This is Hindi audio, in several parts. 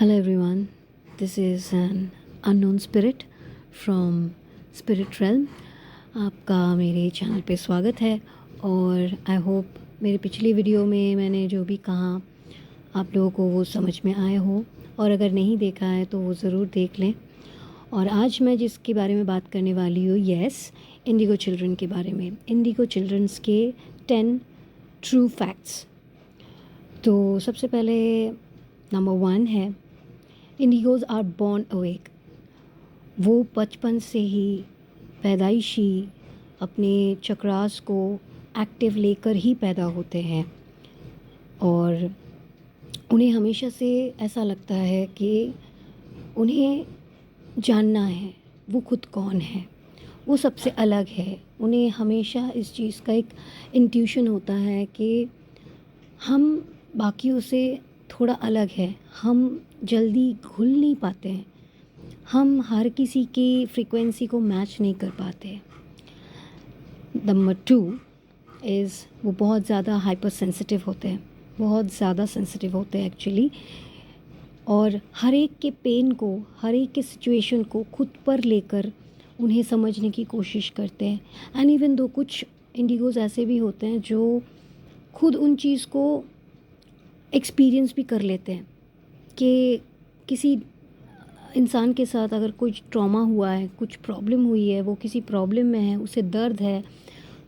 Hello everyone, this is an unknown spirit from Spirit Realm. आपका मेरे चैनल पे स्वागत है और आई होप मेरी पिछली वीडियो में मैंने जो भी कहा आप लोगों को वो समझ में आया हो, और अगर नहीं देखा है तो वो ज़रूर देख लें। और आज मैं जिसके बारे में बात करने वाली हूँ, इंडिगो चिल्ड्रन के बारे में, इंडिगो चिल्ड्रंस के 10 ट्रू फैक्ट्स। तो सबसे पहले नंबर 1 है, इंडिगोज़ आर बॉर्न अवेक। वो बचपन से ही पैदाइशी अपने चक्रास को एक्टिव लेकर ही पैदा होते हैं और उन्हें हमेशा से ऐसा लगता है कि उन्हें जानना है वो खुद कौन है, वो सबसे अलग है। उन्हें हमेशा इस चीज़ का एक इंट्यूशन होता है कि हम बाकियों से थोड़ा अलग है, हम जल्दी घुल नहीं पाते हैं, हम हर किसी की फ्रीक्वेंसी को मैच नहीं कर पाते। नंबर 2 इज़ वो बहुत ज़्यादा हाइपर सेंसिटिव होते हैं, बहुत ज़्यादा सेंसिटिव होते हैं एक्चुअली, और हर एक के पेन को, हर एक के सिचुएशन को खुद पर लेकर उन्हें समझने की कोशिश करते हैं। एंड इवन दो कुछ इंडिगोज़ ऐसे भी होते हैं जो खुद उन चीज़ को एक्सपीरियंस भी कर लेते हैं कि किसी इंसान के साथ अगर कुछ ट्रॉमा हुआ है, कुछ प्रॉब्लम हुई है, वो किसी प्रॉब्लम में है, उसे दर्द है,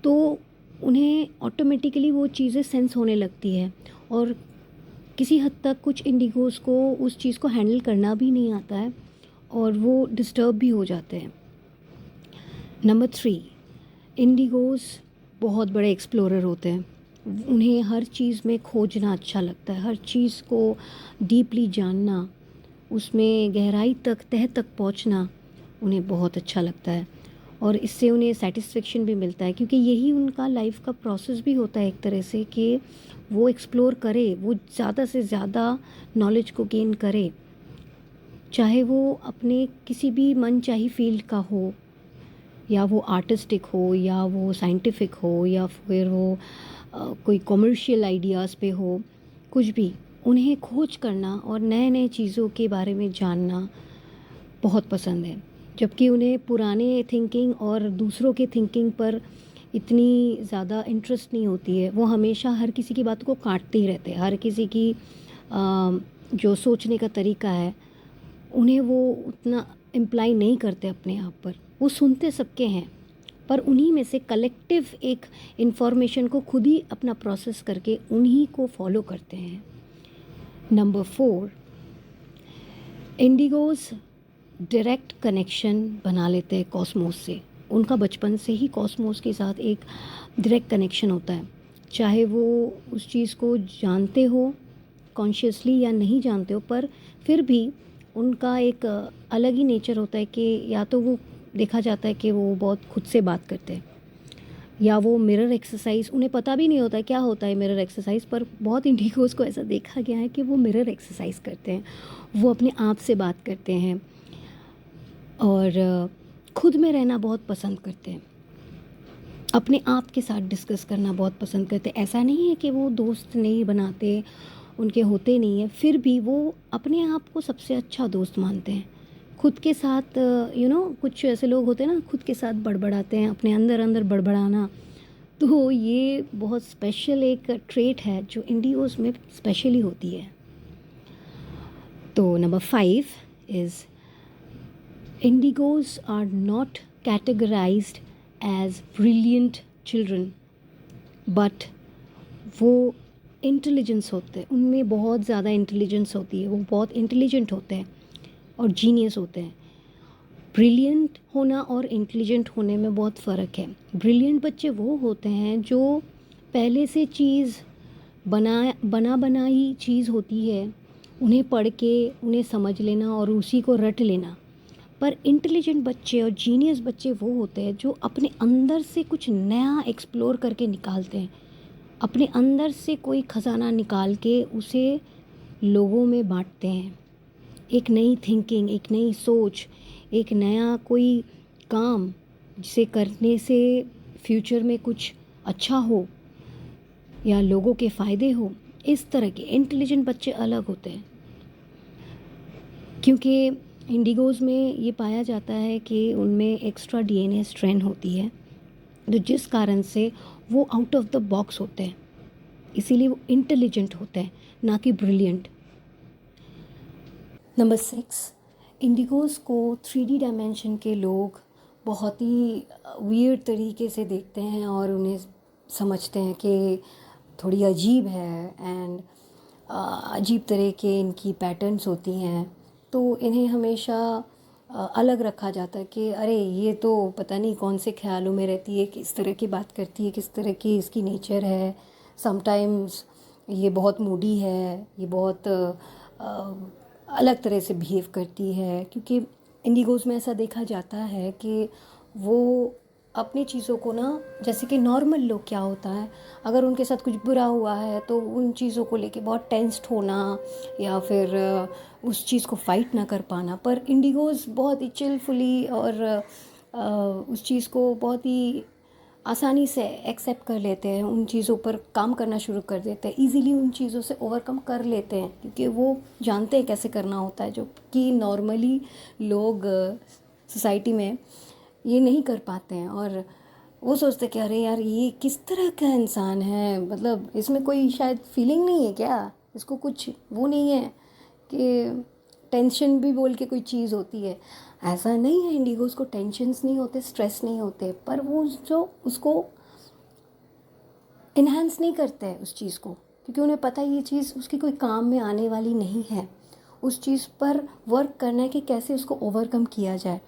तो उन्हें ऑटोमेटिकली वो चीज़ें सेंस होने लगती है। और किसी हद तक कुछ इंडिगोज़ को उस चीज़ को हैंडल करना भी नहीं आता है और वो डिस्टर्ब भी हो जाते हैं। नंबर 3, इंडिगोज़ बहुत बड़े एक्सप्लोरर होते हैं। उन्हें हर चीज़ में खोजना अच्छा लगता है, हर चीज़ को डीपली जानना, उसमें गहराई तक, तह तक पहुंचना उन्हें बहुत अच्छा लगता है और इससे उन्हें सेटिस्फेक्शन भी मिलता है, क्योंकि यही उनका लाइफ का प्रोसेस भी होता है एक तरह से कि वो एक्सप्लोर करे, वो ज़्यादा से ज़्यादा नॉलेज को गेन करे, चाहे वो अपने किसी भी मनचाही फील्ड का हो, या वो आर्टिस्टिक हो, या वो साइंटिफिक हो, या फिर वो कोई कॉमर्शियल आइडियाज़ पे हो, कुछ भी। उन्हें खोज करना और नए नए चीज़ों के बारे में जानना बहुत पसंद है, जबकि उन्हें पुराने थिंकिंग और दूसरों के थिंकिंग पर इतनी ज़्यादा इंटरेस्ट नहीं होती है। वो हमेशा हर किसी की बातों को काटते ही रहते हैं, हर किसी की जो सोचने का तरीका है उन्हें वो उतना इम्प्लाई नहीं करते अपने आप पर। वो सुनते सबके हैं पर उन्हीं में से कलेक्टिव एक इन्फॉर्मेशन को खुद ही अपना प्रोसेस करके उन्हीं को फॉलो करते हैं। नंबर 4, इंडिगोज़ डायरेक्ट कनेक्शन बना लेते हैं कॉस्मोस से। उनका बचपन से ही कॉस्मोस के साथ एक डायरेक्ट कनेक्शन होता है, चाहे वो उस चीज़ को जानते हो कॉन्शियसली या नहीं जानते हो, पर फिर भी उनका एक अलग ही नेचर होता है कि या तो वो देखा जाता है कि वो बहुत खुद से बात करते हैं, या वो मिरर एक्सरसाइज, उन्हें पता भी नहीं होता है क्या होता है मिरर एक्सरसाइज, पर बहुत इंडिगोज़ को ऐसा देखा गया है कि वो मिरर एक्सरसाइज करते हैं, वो अपने आप से बात करते हैं और खुद में रहना बहुत पसंद करते हैं, अपने आप के साथ डिस्कस करना बहुत पसंद करते हैं। ऐसा नहीं है कि वो दोस्त नहीं बनाते, उनके होते नहीं है, फिर भी वो अपने आप को सबसे अच्छा दोस्त मानते हैं। खुद के साथ कुछ ऐसे लोग होते हैं ना, खुद के साथ बड़बड़ाते हैं, अपने अंदर अंदर बड़बड़ाना, तो ये बहुत स्पेशल एक ट्रेट है जो इंडिगोज़ में स्पेशली होती है। तो number 5 is indigos are not categorised as brilliant children, but वो इंटेलिजेंस होते हैं, उनमें बहुत ज़्यादा इंटेलिजेंस होती है, वो बहुत इंटेलिजेंट होते हैं और जीनियस होते हैं। ब्रिलियंट होना और इंटेलिजेंट होने में बहुत फ़र्क है। ब्रिलियंट बच्चे वो होते हैं जो पहले से चीज़ बनाई चीज़ होती है, उन्हें पढ़ के उन्हें समझ लेना और उसी को रट लेना। पर इंटेलिजेंट बच्चे और जीनियस बच्चे वो होते हैं जो अपने अंदर से कुछ नया एक्सप्लोर करके निकालते हैं, अपने अंदर से कोई ख़जाना निकाल के उसे लोगों में बांटते हैं। एक नई थिंकिंग, एक नई सोच, एक नया कोई काम जिसे करने से फ्यूचर में कुछ अच्छा हो या लोगों के फ़ायदे हो, इस तरह के इंटेलिजेंट बच्चे अलग होते हैं। क्योंकि इंडिगोज़ में ये पाया जाता है कि उनमें एक्स्ट्रा डीएनए स्ट्रैंड होती है, तो जिस कारण से वो आउट ऑफ द बॉक्स होते हैं, इसीलिए वो इंटेलिजेंट होते हैं, ना कि ब्रिलियंट। नंबर 6, इंडिगोज़ को 3D डायमेंशन के लोग बहुत ही वियर्ड तरीके से देखते हैं और उन्हें समझते हैं कि थोड़ी अजीब है एंड अजीब तरह के इनकी पैटर्न्स होती हैं, तो इन्हें हमेशा अलग रखा जाता है कि अरे ये तो पता नहीं कौन से ख्यालों में रहती है, किस तरह की बात करती है, किस तरह की इसकी नेचर है। समटाइम्स ये बहुत मूडी है, ये बहुत अलग तरह से बिहेव करती है, क्योंकि इंडिगोज़ में ऐसा देखा जाता है कि वो अपनी चीज़ों को ना, जैसे कि नॉर्मल लोग क्या होता है, अगर उनके साथ कुछ बुरा हुआ है तो उन चीज़ों को लेके बहुत टेंस्ड होना या फिर उस चीज़ को फाइट ना कर पाना, पर इंडिगोज़ बहुत ही चिलफुली और उस चीज़ को बहुत ही आसानी से एक्सेप्ट कर लेते हैं, उन चीज़ों पर काम करना शुरू कर देते हैं, इजीली उन चीज़ों से ओवरकम कर लेते हैं, क्योंकि वो जानते हैं कैसे करना होता है, जो कि नॉर्मली लोग सोसाइटी में ये नहीं कर पाते हैं। और वो सोचते हैं कि अरे यार ये किस तरह का इंसान है, मतलब इसमें कोई शायद फीलिंग नहीं है क्या, इसको कुछ वो नहीं है कि टेंशन भी बोल के कोई चीज़ होती है। ऐसा नहीं है, इंडिगोज़ को टेंशन्स नहीं होते, स्ट्रेस नहीं होते, पर वो जो उसको इन्हांस नहीं करते हैं उस चीज़ को, क्योंकि उन्हें पता है ये चीज़ उसकी कोई काम में आने वाली नहीं है। उस चीज़ पर वर्क करना है कि कैसे उसको ओवरकम किया जाए।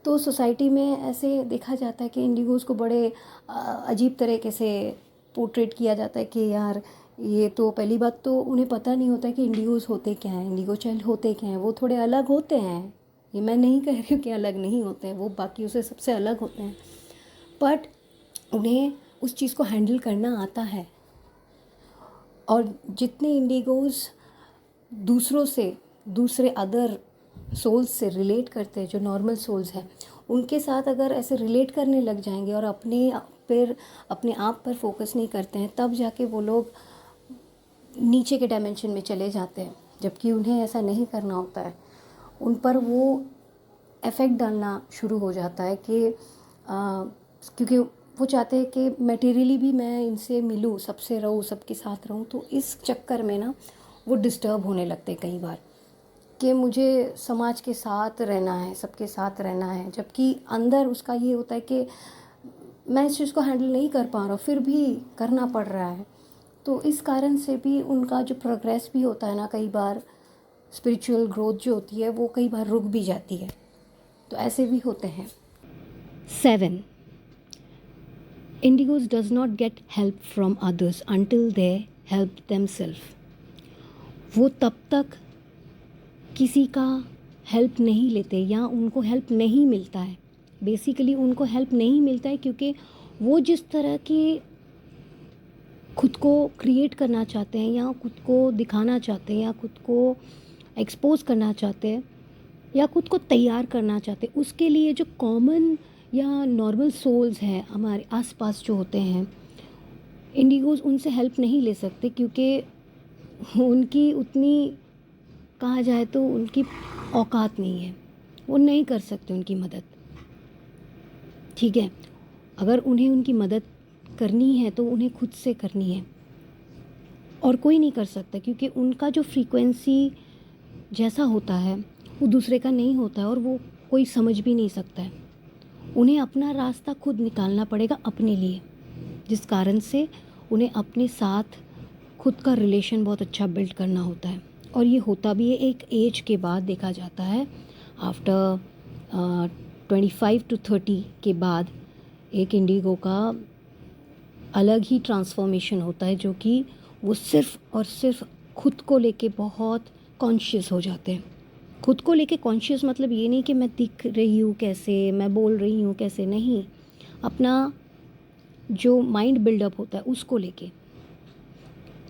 तो सोसाइटी में ऐसे देखा जाता है कि इंडिगोज़ को बड़े अजीब तरीके से पोर्ट्रेट किया जाता है कि यार ये तो, पहली बात तो उन्हें पता नहीं होता है कि इंडिगोज़ होते क्या हैं, इंडिगो चाइल्ड होते क्या हैं। वो थोड़े अलग होते हैं, ये मैं नहीं कह रही हूँ कि अलग नहीं होते हैं, वो बाकियों से सबसे अलग होते हैं, बट उन्हें उस चीज़ को हैंडल करना आता है। और जितने इंडिगोज़ दूसरों से, दूसरे अदर सोल्स से रिलेट करते हैं, जो नॉर्मल सोल्स हैं, उनके साथ अगर ऐसे रिलेट करने लग जाएंगे और अपने आप पर फोकस नहीं करते हैं, तब जाके वो लोग नीचे के डायमेंशन में चले जाते हैं, जबकि उन्हें ऐसा नहीं करना होता है। उन पर वो इफ़ेक्ट डालना शुरू हो जाता है कि क्योंकि वो चाहते हैं कि मटेरियली भी मैं इनसे मिलूँ, सबसे रहूँ, सबके साथ रहूँ, तो इस चक्कर में ना वो डिस्टर्ब होने लगते हैं कई बार कि मुझे समाज के साथ रहना है, सबके साथ रहना है, जबकि अंदर उसका ये होता है कि मैं इस चीज़ को हैंडल नहीं कर पा रहा, फिर भी करना पड़ रहा है। तो इस कारण से भी उनका जो प्रोग्रेस भी होता है ना, कई बार स्पिरिचुअल ग्रोथ जो होती है वो कई बार रुक भी जाती है, तो ऐसे भी होते हैं। 7, indigos does not get help from others until they help themselves. वो तब तक किसी का हेल्प नहीं लेते या उनको हेल्प नहीं मिलता है, बेसिकली उनको हेल्प नहीं मिलता है क्योंकि वो जिस तरह की खुद को क्रिएट करना चाहते हैं या खुद को दिखाना चाहते हैं या खुद को एक्सपोज करना चाहते हैं या खुद को तैयार करना चाहते हैं, उसके लिए जो कॉमन या नॉर्मल सोल्स हैं हमारे आसपास जो होते हैं, इंडिगोज उनसे हेल्प नहीं ले सकते, क्योंकि उनकी उतनी, कहा जाए तो उनकी औकात नहीं है, वो नहीं कर सकते उनकी मदद। ठीक है, अगर उन्हें उनकी मदद करनी है तो उन्हें खुद से करनी है, और कोई नहीं कर सकता, क्योंकि उनका जो फ्रीक्वेंसी जैसा होता है वो दूसरे का नहीं होता है और वो कोई समझ भी नहीं सकता है। उन्हें अपना रास्ता खुद निकालना पड़ेगा अपने लिए, जिस कारण से उन्हें अपने साथ खुद का रिलेशन बहुत अच्छा बिल्ड करना होता है। और ये होता भी है एक एज के बाद, देखा जाता है आफ्टर 25 to 30 के बाद एक इंडिगो का अलग ही ट्रांसफॉर्मेशन होता है, जो कि वो सिर्फ़ और सिर्फ खुद को लेके बहुत कॉन्शियस हो जाते हैं। खुद को लेके कॉन्शियस मतलब ये नहीं कि मैं दिख रही हूँ कैसे, मैं बोल रही हूँ कैसे, नहीं, अपना जो माइंड बिल्डअप होता है उसको लेके।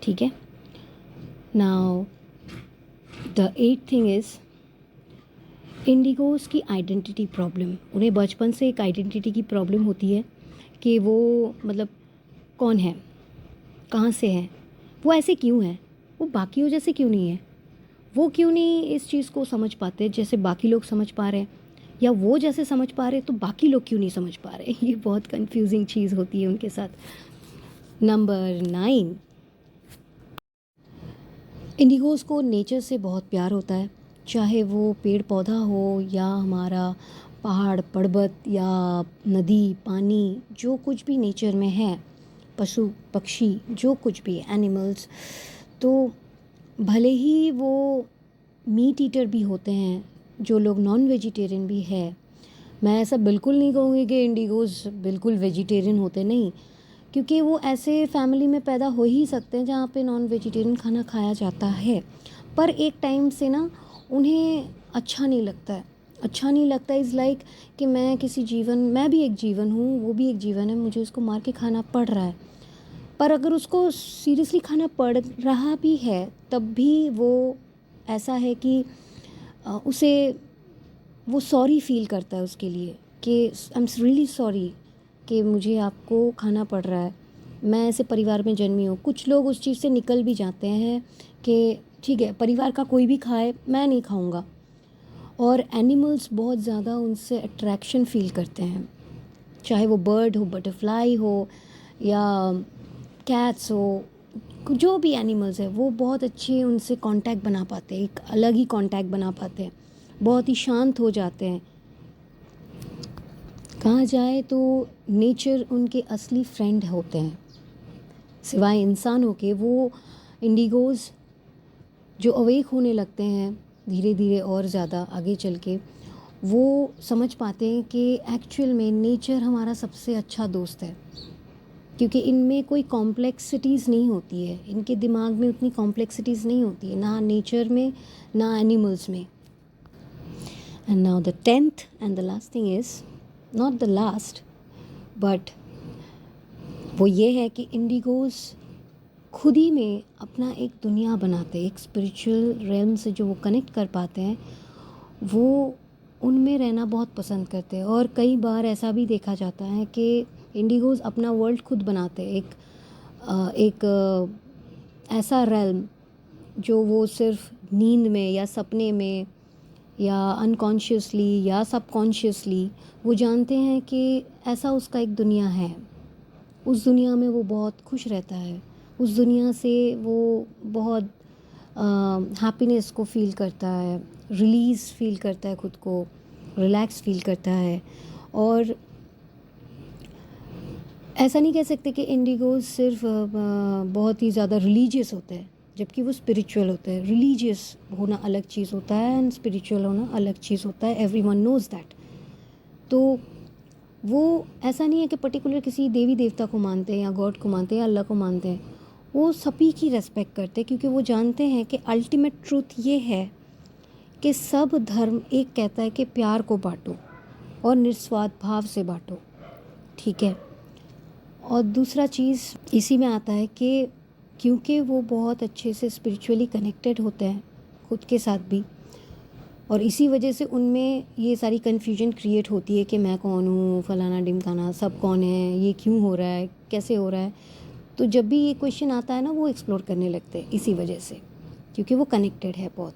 ठीक है, now the 8th thing is indigos की आइडेंटिटी प्रॉब्लम। उन्हें बचपन से एक आइडेंटिटी की प्रॉब्लम होती है कि वो मतलब कौन है, कहाँ से है, वो ऐसे क्यों है, वो बाकियों जैसे क्यों नहीं है, वो क्यों नहीं इस चीज़ को समझ पाते जैसे बाकी लोग समझ पा रहे हैं, या वो जैसे समझ पा रहे तो बाकी लोग क्यों नहीं समझ पा रहे। ये बहुत कंफ्यूजिंग चीज़ होती है उनके साथ। नंबर 9, इंडिगोज़ को नेचर से बहुत प्यार होता है, चाहे वो पेड़ पौधा हो या हमारा पहाड़ पर्वत या नदी पानी, जो कुछ भी नेचर में है, पशु पक्षी जो कुछ भी एनिमल्स, तो भले ही वो मीट ईटर भी होते हैं, जो लोग नॉन वेजिटेरियन भी है। मैं ऐसा बिल्कुल नहीं कहूँगी कि इंडिगोज़ बिल्कुल वेजिटेरियन होते, नहीं, क्योंकि वो ऐसे फैमिली में पैदा हो ही सकते हैं जहाँ पे नॉन वेजिटेरियन खाना खाया जाता है, पर एक टाइम से ना उन्हें अच्छा नहीं लगता है। अच्छा नहीं लगता इज़ लाइक कि मैं भी एक जीवन हूँ, वो भी एक जीवन है, मुझे उसको मार के खाना पड़ रहा है। पर अगर उसको सीरियसली खाना पड़ रहा भी है तब भी वो ऐसा है कि उसे वो सॉरी फील करता है उसके लिए कि आई एम रियली सॉरी कि मुझे आपको खाना पड़ रहा है, मैं ऐसे परिवार में जन्मी हूँ। कुछ लोग उस चीज़ से निकल भी जाते हैं कि ठीक है परिवार का कोई भी खाए, मैं नहीं खाऊंगा। और एनिमल्स बहुत ज़्यादा उनसे अट्रैक्शन फील करते हैं, चाहे वो बर्ड हो, बटरफ्लाई हो या कैट्स हो, जो भी एनिमल्स है वो बहुत अच्छे उनसे कांटेक्ट बना पाते हैं, एक अलग ही कांटेक्ट बना पाते हैं, बहुत ही शांत हो जाते हैं। कहा जाए तो नेचर उनके असली फ्रेंड होते हैं, सिवाय इंसानों के। वो इंडिगोज़ जो अवेक होने लगते हैं धीरे धीरे और ज़्यादा आगे चल के, वो समझ पाते हैं कि एक्चुअल में नेचर हमारा सबसे अच्छा दोस्त है, क्योंकि इनमें कोई कॉम्प्लेक्सिटीज़ नहीं होती है, इनके दिमाग में उतनी कॉम्प्लेक्सिटीज़ नहीं होती है, ना नेचर में ना एनिमल्स में। And now the 10th and the last thing is not the last, but वो ये है कि इंडिगोज़ खुद ही में अपना एक दुनिया बनाते हैं, एक स्पिरिचुअल रेल्म से जो वो कनेक्ट कर पाते हैं, वो उनमें रहना बहुत पसंद करते हैं। और कई बार ऐसा भी देखा जाता है कि इंडिगोज़ अपना वर्ल्ड खुद बनाते हैं, एक ऐसा रेल्म जो वो सिर्फ नींद में या सपने में या अनकॉन्शियसली या सबकॉन्शियसली वो जानते हैं कि ऐसा उसका एक दुनिया है। उस दुनिया में वो बहुत खुश रहता है, उस दुनिया से वो बहुत हैप्पीनेस को फ़ील करता है, रिलीज़ फ़ील करता है, खुद को रिलैक्स फ़ील करता है। और ऐसा नहीं कह सकते कि इंडिगोज़ सिर्फ बहुत ही ज़्यादा रिलीजियस होते हैं, जबकि वो स्पिरिचुअल होते हैं। रिलीजियस होना अलग चीज़ होता है एंड स्पिरिचुअल होना अलग चीज़ होता है, एवरीवन नोज़ दैट। तो वो ऐसा नहीं है कि पर्टिकुलर किसी देवी देवता को मानते हैं या गॉड को मानते हैं या अल्लाह को मानते हैं, वो सभी की रेस्पेक्ट करते हैं, क्योंकि वो जानते हैं कि अल्टीमेट ट्रूथ ये है कि सब धर्म एक कहता है कि प्यार को बांटो और निस्वार्थ भाव से बांटो, ठीक है। और दूसरा चीज़ इसी में आता है कि क्योंकि वो बहुत अच्छे से स्पिरिचुअली कनेक्टेड होते हैं खुद के साथ भी, और इसी वजह से उनमें ये सारी कन्फ्यूजन क्रिएट होती है कि मैं कौन हूँ, फलाना ढिमकाना, सब कौन है, ये क्यों हो रहा है, कैसे हो रहा है। तो जब भी ये क्वेश्चन आता है ना, वो एक्सप्लोर करने लगते हैं इसी वजह से, क्योंकि वो कनेक्टेड है बहुत।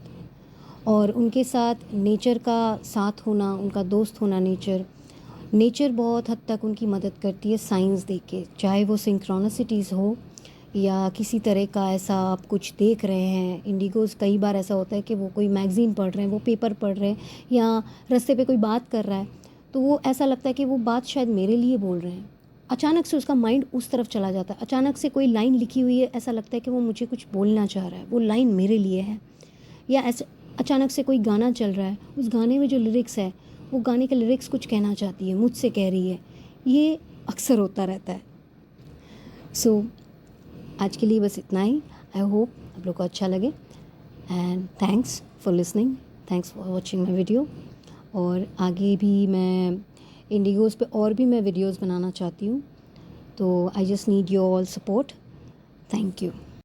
और उनके साथ नेचर का साथ होना, उनका दोस्त होना, नेचर बहुत हद तक उनकी मदद करती है साइंस देख के, चाहे वो सिंक्रोनिसिटीज़ हो या किसी तरह का ऐसा आप कुछ देख रहे हैं। इंडिगोज़ कई बार ऐसा होता है कि वो कोई मैगज़ीन पढ़ रहे हैं, वो पेपर पढ़ रहे हैं या रास्ते पे कोई बात कर रहा है, तो वो ऐसा लगता है कि वो बात शायद मेरे लिए बोल रहे हैं। अचानक से उसका माइंड उस तरफ चला जाता है, अचानक से कोई लाइन लिखी हुई है, ऐसा लगता है कि वो मुझे कुछ बोलना चाह रहा है, वो लाइन मेरे लिए है। या ऐसे अचानक से कोई गाना चल रहा है, उस गाने में जो लिरिक्स है, वो गाने के लिरिक्स कुछ कहना चाहती है, मुझसे कह रही है। ये अक्सर होता रहता है। सो आज के लिए बस इतना ही। आई होप आप लोग को अच्छा लगे, and thanks for listening, thanks for watching my video. और आगे भी मैं इंडिगोज़ पे और भी मैं वीडियोज़ बनाना चाहती हूँ, तो I just need your all support. Thank you.